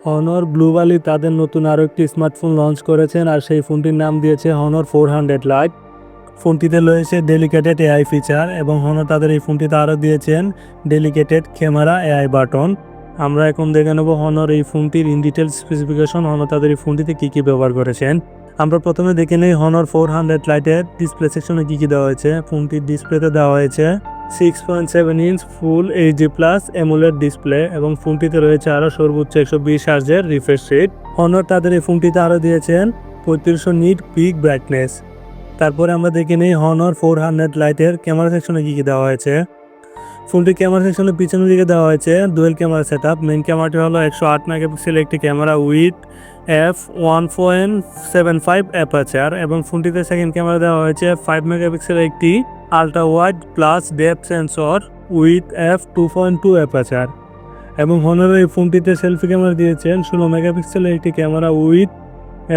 Honor globally তাদের নতুন আরও একটি স্মার্টফোন লঞ্চ করেছেন, আর সেই ফোনটির নাম দিয়েছে হনর 400 লাইট। ফোনটিতে রয়েছে ডেডিকেটেড এআই ফিচার এবং হনর তাদের এই ফোনটিতে আরও দিয়েছেন ডেডিকেটেড ক্যামেরা এআই বাটন। আমরা এখন দেখে নেব হনর এই ফোনটির ইন ডিটেল স্পেসিফিকেশন, হনর তাদের এই ফোনটিতে কী কী ব্যবহার করেছেন। আমরা প্রথমে দেখে নেই হনর 400 লাইটের ডিসপ্লে সেকশনে কী কী দেওয়া হয়েছে। ফোনটির ডিসপ্লেতে দেওয়া হয়েছে 6.7 inch full HD plus AMOLED display এবং ফোনটিতে রয়েছে আরও সর্বোচ্চ 120 হার্জের রিফ্রেশ রেট। হনর তাদের এই ফোনটিতে আরও দিয়েছেন 3500 নিট পিক ব্রাইটনেস। তারপরে আমরা দেখে নিই হনর 400 লাইটের ক্যামেরা সেকশনে কী কী দেওয়া হয়েছে। ফোনটির ক্যামেরা সেকশনের পিছনের দিকে দেওয়া হয়েছে dual camera set up. Main ক্যামেরাটি হলো 108 মেগাপিক্সেল একটি ক্যামেরা উইথ f1.75 অ্যাপারচার এবং ফোনটিতে সেকেন্ড ক্যামেরা দেওয়া হয়েছে 5 মেগাপিক্সেল একটি ultra wide plus depth sensor with f2.2 aperture এবং হনরের এই ফোনটিতে সেলফি ক্যামেরা দিয়েছেন 16 মেগাপিক্সেলের একটি ক্যামেরা উইথ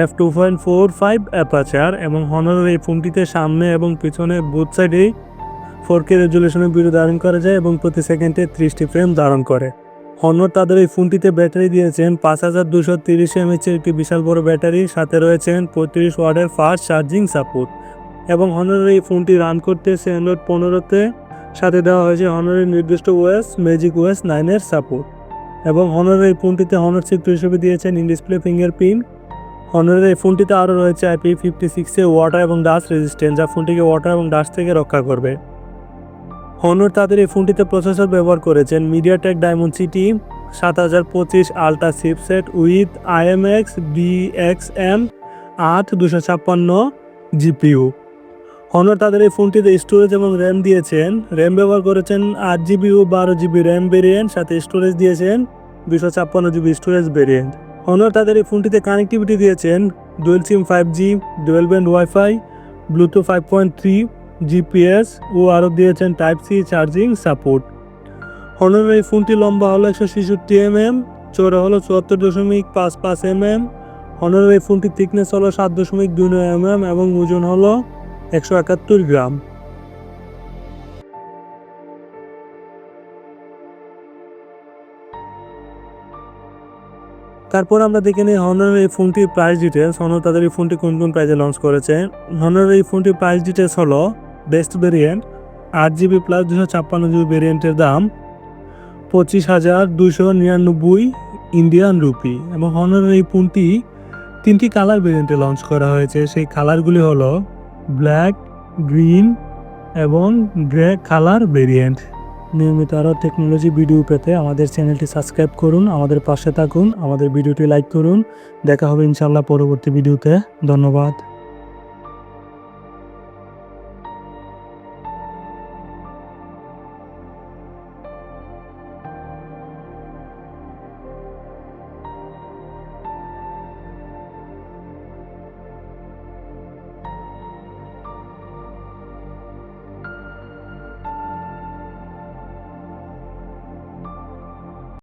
f2.45 অ্যাপারচার এবং হনরের এই ফোনটিতে সামনে এবং পিছনে বুথ সাইডেই 4K রেজুলেশনের ভিডিও ধারণ করা যায় এবং প্রতি সেকেন্ডে 30টি ফ্রেম ধারণ করে। হনর তাদের এই ফোনটিতে ব্যাটারি দিয়েছেন 5230 mAh একটি বিশাল বড় ব্যাটারি, সাথে রয়েছেন 35 ওয়াটের ফাস্ট চার্জিং সাপোর্ট এবং হনরের এই ফোনটি রান করতে অ্যান্ড্রয়েড 15তে সাথে দেওয়া হয়েছে হনরের নির্দিষ্ট ওএস ম্যাজিক ওএস 9 সাপোর্ট এবং হনরের এই ফোনটিতে হনর সিকিউরিটি হিসেবে দিয়েছেন ইন ডিসপ্লে ফিঙ্গারপ্রিন্ট। হনরের এই ফোনটিতে আরও রয়েছে IP56 ওয়াটার এবং ডাস্ট রেজিস্ট্যান্ট, যা ফোনটিকে ওয়াটার এবং ডাস্ট থেকে রক্ষা করবে। হনর তাদের এই ফোনটিতে প্রসেসর ব্যবহার করেছেন MediaTek ডায়মন্ডসিটি 7025 ultra chipset with IMX DXM 8256 GPU। Honor তাদের এই ফোনটিতে স্টোরেজ এবং র্যাম দিয়েছেন, র্যাম ব্যবহার করেছেন 8GB ও 12GB র্যাম ভেরিয়েন্ট, সাথে স্টোরেজ দিয়েছেন 256GB স্টোরেজ ভেরিয়েন্ট। হনর তাদের এই ফোনটিতে কানেক্টিভিটি দিয়েছেন ডুয়েল সিম 5G, dual band wifi, Bluetooth 5.3, GPS ও আরও দিয়েছেন টাইপ সি চার্জিং সাপোর্ট। হনরের এই ফোনটি লম্বা হলো 166 mm, চওড়া হলো 74.55 mm। হনরের এই ফোনটির থিকনেস হলো 7.29 mm এবং ওজন হলো 171 গ্রাম। তারপর আমরা দেখে নিই হনরের এই ফোনটির প্রাইস ডিটেলস। হনর তাদের এই ফোনটি কোন কোন প্রাইসে লঞ্চ করেছে। হনরের এই ফোনটির প্রাইস ডিটেলস হলো best variant 8GB plus 256GB ভেরিয়েন্টের দাম 25,299 ইন্ডিয়ান রুপি এবং হনরের এই ফোনটি 3টি কালার ভেরিয়েন্টে লঞ্চ করা হয়েছে। সেই কালারগুলি হলো ব্ল্যাক, গ্রিন এবং গ্রে কালার ভেরিয়েন্ট। নিয়মিত আরও টেকনোলজি ভিডিও পেতে আমাদের চ্যানেলটি সাবস্ক্রাইব করুন, আমাদের পাশে থাকুন, আমাদের ভিডিওটি লাইক করুন। দেখা হবে ইনশাআল্লাহ পরবর্তী ভিডিওতে। ধন্যবাদ।